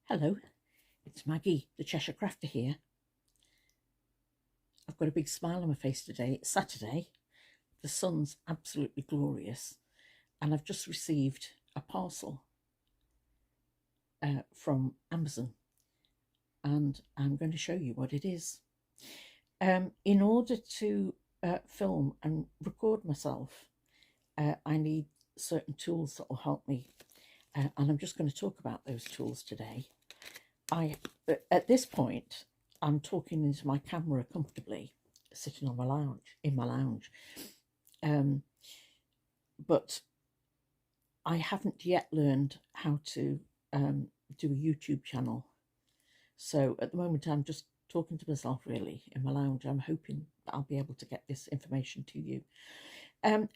Hello, it's Maggie, the Cheshire Crafter here. I've got a big smile on my face today. It's Saturday. The sun's absolutely glorious, and I've just received a parcel from Amazon, and I'm going to show you what it is. In order to film and record myself, I need certain tools that will help me, and I'm just going to talk about those tools today. At this point, I'm talking into my camera comfortably, sitting on my lounge, but I haven't yet learned how to do a YouTube channel. So at the moment, I'm just talking to myself really in my lounge. I'm hoping that I'll be able to get this information to you. I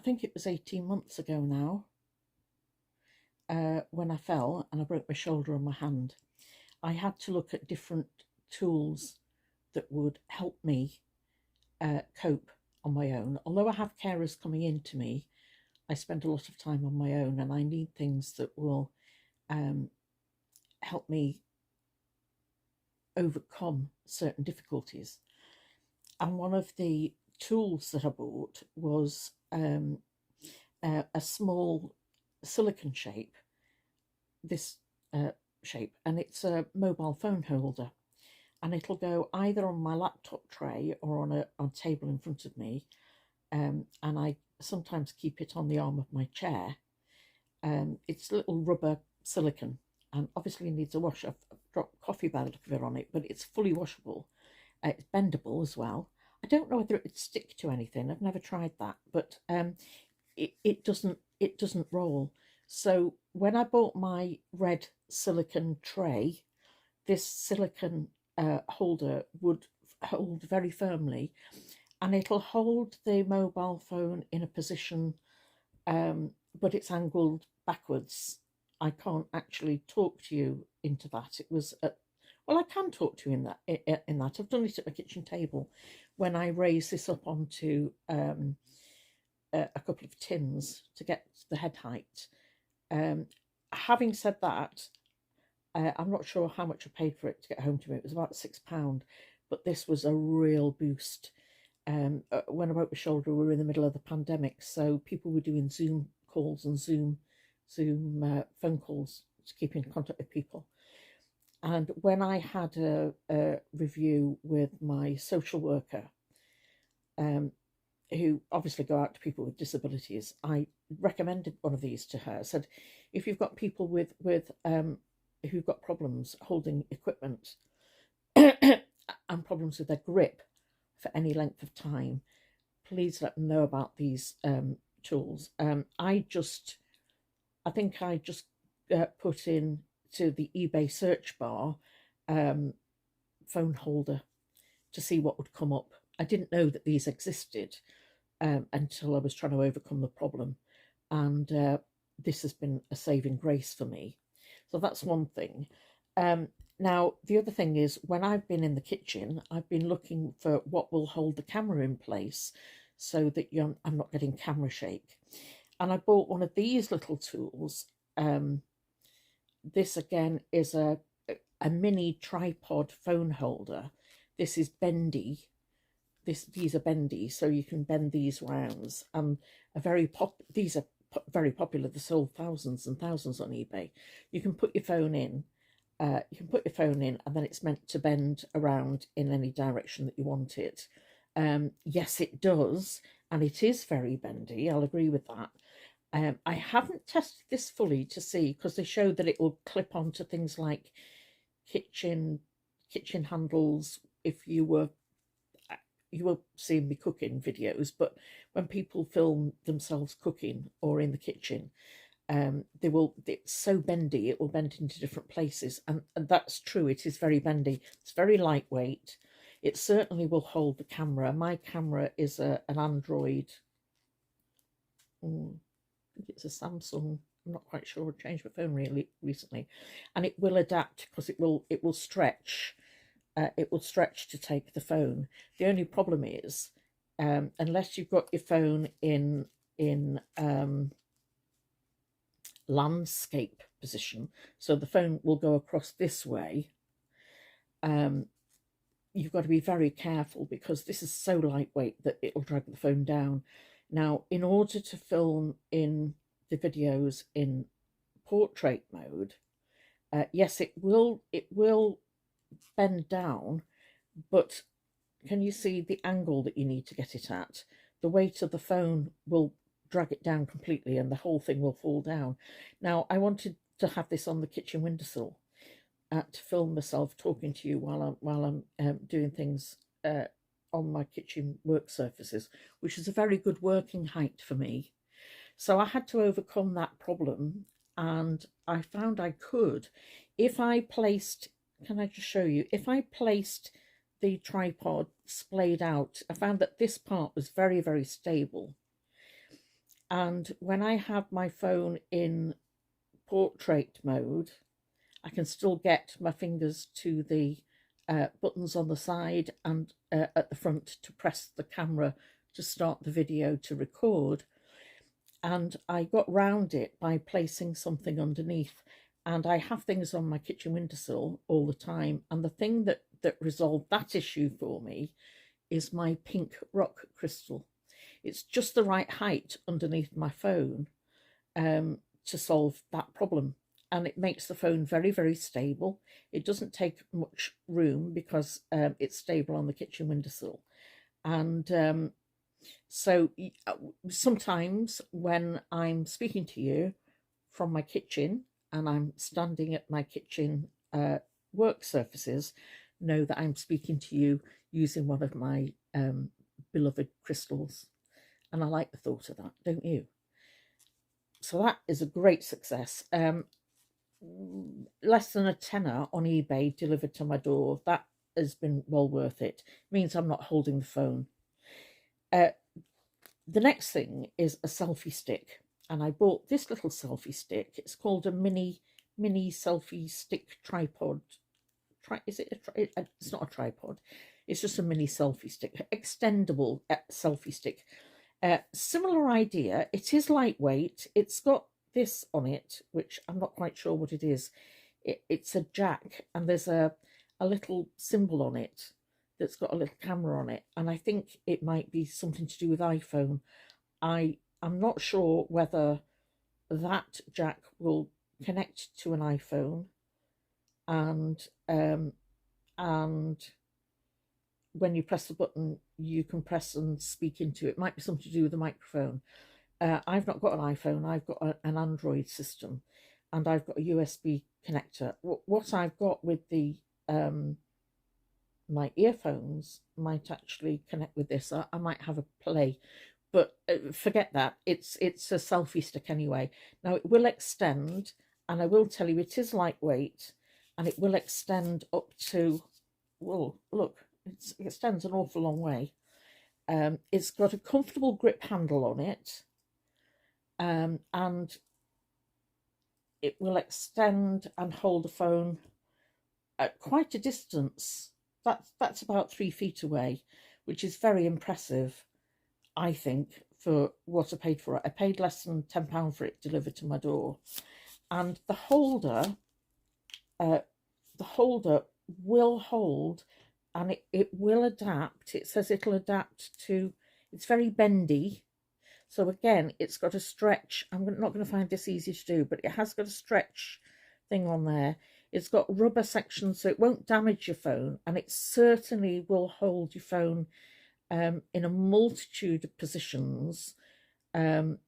think it was 18 months ago now, when I fell and I broke my shoulder and my hand. I had to look at different tools that would help me cope on my own. Although I have carers coming in to me, I spend a lot of time on my own, and I need things that will help me overcome certain difficulties. And one of the tools that I bought was a small silicone shape, this shape, and it's a mobile phone holder, and it'll go either on my laptop tray or on a table in front of me, and I sometimes keep it on the arm of my chair. It's little rubber silicone, and obviously needs a wash. I've dropped coffee by the look of it on it, but it's fully washable. It's bendable as well. I don't know whether it would stick to anything. I've never tried that, but it doesn't roll. So when I bought my red silicone tray, this silicone holder would hold very firmly, and it'll hold the mobile phone in a position, but it's angled backwards. I can't actually talk to you into that. It was well, I can talk to you in that. I've done it at my kitchen table when I raise this up onto a couple of tins to get the head height. Having said that, I'm not sure how much I paid for it to get home to me. It was about £6, but this was a real boost. When I broke my shoulder, we were in the middle of the pandemic, so people were doing Zoom calls and Zoom phone calls to keep in contact with people. And when I had a review with my social worker, who obviously go out to people with disabilities, I recommended one of these to her. I said, if you've got people with who've got problems holding equipment and problems with their grip for any length of time, please let them know about these tools. I think I just put in to the eBay search bar phone holder to see what would come up. I didn't know that these existed until I was trying to overcome the problem, and this has been a saving grace for me. So that's one thing. Now, the other thing is, when I've been in the kitchen, I've been looking for what will hold the camera in place so that I'm not getting camera shake. And I bought one of these little tools. This again is a mini tripod phone holder. This is bendy. These are bendy, so you can bend these rounds. These are very popular. They're sold thousands and thousands on eBay. You can put your phone in. And then it's meant to bend around in any direction that you want it. Yes, it does, and it is very bendy. I'll agree with that. I haven't tested this fully to see, because they show that it will clip onto things like kitchen handles. If you were seeing me cooking videos, but when people film themselves cooking or in the kitchen, it's so bendy, it will bend into different places, and that's true. It is very bendy. It's very lightweight. It certainly will hold the camera. My camera is an Android. I think it's a Samsung. I'm not quite sure. I changed my phone really recently, and it will adapt, because it will stretch. It will stretch to take the phone. The only problem is, unless you've got your phone in landscape position, so the phone will go across this way, you've got to be very careful because this is so lightweight that it'll drag the phone down. Now, in order to film in the videos in portrait mode, yes, it will bend down, but can you see the angle that you need to get it at? The weight of the phone will drag it down completely and the whole thing will fall down. Now, I wanted to have this on the kitchen windowsill to film myself talking to you while I'm doing things on my kitchen work surfaces, which is a very good working height for me. So I had to overcome that problem, and I found I could, if I placed, can I just show you, if I placed the tripod splayed out, I found that this part was very, very stable. And when I have my phone in portrait mode, I can still get my fingers to the buttons on the side and at the front to press the camera to start the video to record. And I got round it by placing something underneath. And I have things on my kitchen windowsill all the time. And the thing that resolved that issue for me is my pink rock crystal. It's just the right height underneath my phone to solve that problem. And it makes the phone very, very stable. It doesn't take much room because it's stable on the kitchen windowsill. And so sometimes when I'm speaking to you from my kitchen and I'm standing at my kitchen work surfaces, know that I'm speaking to you using one of my beloved crystals. And I like the thought of that, don't you? So that is a great success. Less than a tenner on eBay delivered to my door. That has been well worth it. It means I'm not holding the phone. The next thing is a selfie stick, and I bought this little selfie stick. It's called a mini selfie stick tripod. It's not a tripod. It's just a mini selfie stick, extendable selfie stick. Similar idea. It is lightweight. It's got this on it, which I'm not quite sure what it is. It's a jack, and there's a little symbol on it that's got a little camera on it, and I think it might be something to do with iPhone. I'm not sure whether that jack will connect to an iPhone, and when you press the button, you can press and speak into it. It might be something to do with the microphone. I've not got an iPhone, I've got an Android system, and I've got a USB connector. What I've got with the my earphones might actually connect with this. I might have a play, but forget that. It's a selfie stick anyway. Now it will extend, and I will tell you it is lightweight, and it will extend up to, well, look, it extends an awful long way. It's got a comfortable grip handle on it. And it will extend and hold the phone at quite a distance. That's about 3 feet away, which is very impressive, I think, for what I paid for it. I paid less than £10 for it delivered to my door. And the holder will hold, and it will adapt. It says it'll adapt to, it's very bendy. So again, it's got a stretch. I'm not going to find this easy to do, but it has got a stretch thing on there. It's got rubber sections, so it won't damage your phone, and it certainly will hold your phone in a multitude of positions. But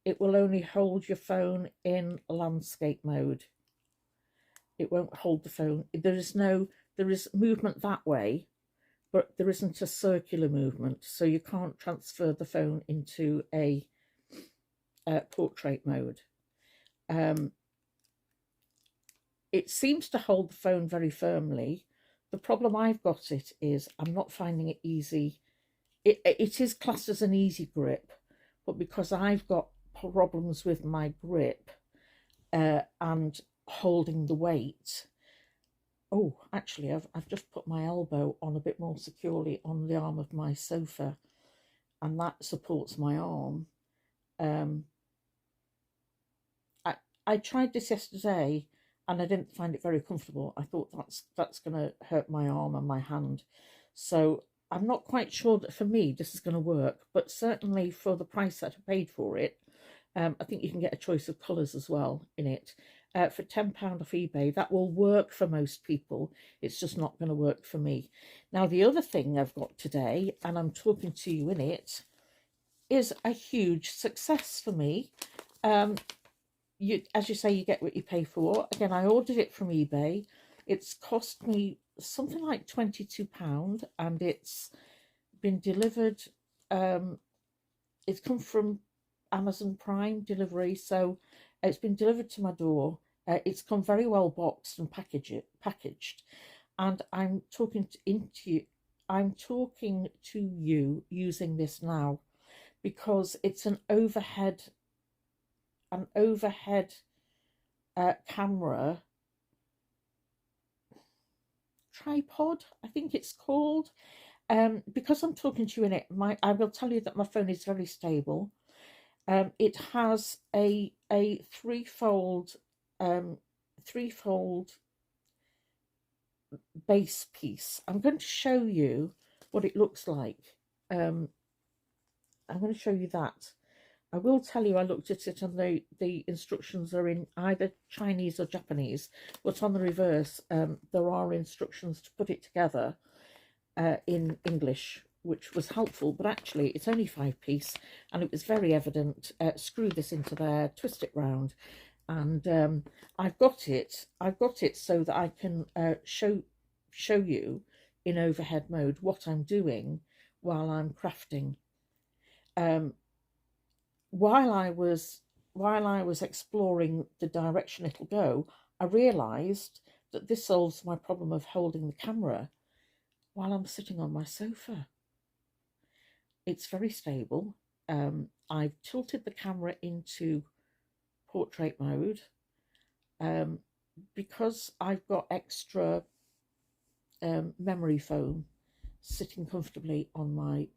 it will only hold your phone in landscape mode. It won't hold the phone. There is movement that way, but there isn't a circular movement, so you can't transfer the phone into a portrait mode. It seems to hold the phone very firmly. The problem I've got is I'm not finding it easy. It is classed as an easy grip, but because I've got problems with my grip and holding the weight. Oh, actually, I've just put my elbow on a bit more securely on the arm of my sofa, and that supports my arm. I tried this yesterday and I didn't find it very comfortable. I thought that's going to hurt my arm and my hand. So I'm not quite sure that for me this is going to work, but certainly for the price that I paid for it, I think you can get a choice of colours as well in it. For £10 off eBay, that will work for most people. It's just not going to work for me. Now, the other thing I've got today, and I'm talking to you in it, is a huge success for me. As you say, you get what you pay for. Again, I ordered it from eBay. It's cost me something like £22, and it's been delivered. It's come from Amazon Prime delivery, so it's been delivered to my door. It's come very well boxed and packaged, and I'm talking to you using this now because it's an overhead camera tripod, I think it's called. Because I'm talking to you in it, I will tell you that my phone is very stable. It has a threefold base piece. I'm going to show you what it looks like. I'm going to show you that. I will tell you I looked at it and the instructions are in either Chinese or Japanese, but on the reverse there are instructions to put it together in English, which was helpful, but actually it's only 5-piece and it was very evident. Screw this into there, twist it round, and I've got it so that I can show you in overhead mode what I'm doing while I'm crafting. While I was exploring the direction it'll go, I realised that this solves my problem of holding the camera while I'm sitting on my sofa. It's very stable. I've tilted the camera into portrait mode because I've got extra memory foam sitting comfortably on my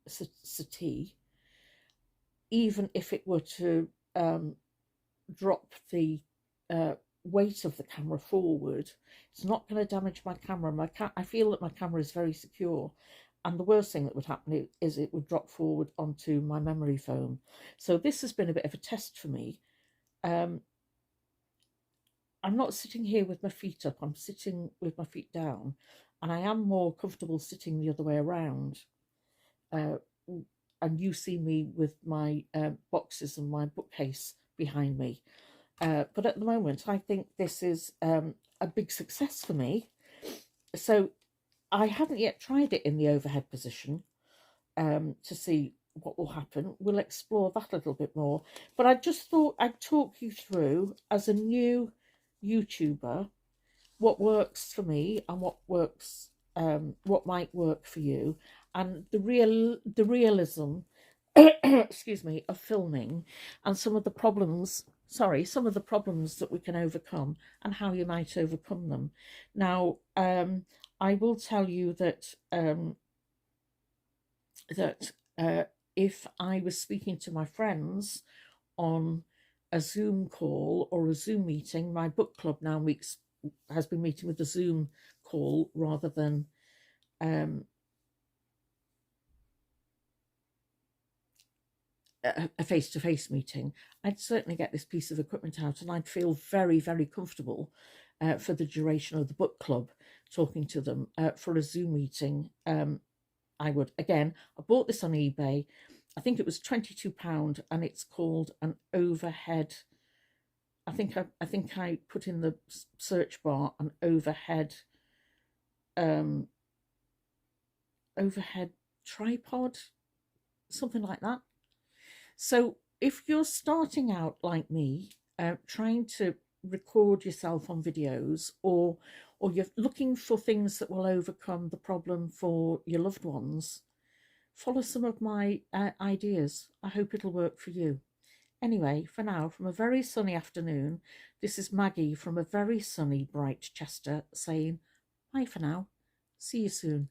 settee. Even if it were to drop the weight of the camera forward, it's not going to damage my camera. I feel that my camera is very secure, and the worst thing that would happen is it would drop forward onto my memory foam. So this has been a bit of a test for me. I'm not sitting here with my feet up, I'm sitting with my feet down, and I am more comfortable sitting the other way around. And you see me with my boxes and my bookcase behind me. But at the moment, I think this is a big success for me. So I haven't yet tried it in the overhead position to see what will happen. We'll explore that a little bit more. But I just thought I'd talk you through, as a new YouTuber, what works for me and what might work for you, and the realism excuse me, of filming, and some of the problems that we can overcome and how you might overcome them. Now, I will tell you that if I was speaking to my friends on a Zoom call or a Zoom meeting, my book club now has been meeting with a Zoom call rather than a face-to-face meeting. I'd certainly get this piece of equipment out and I'd feel very, very comfortable for the duration of the book club talking to them. For a Zoom meeting, I would. Again, I bought this on eBay. I think it was £22, and it's called an overhead. I think I put in the search bar an overhead tripod, something like that. So if you're starting out like me, trying to record yourself on videos, or you're looking for things that will overcome the problem for your loved ones, follow some of my ideas. I hope it'll work for you. Anyway, for now, from a very sunny afternoon, this is Maggie from a very sunny, bright Chester saying bye for now. See you soon.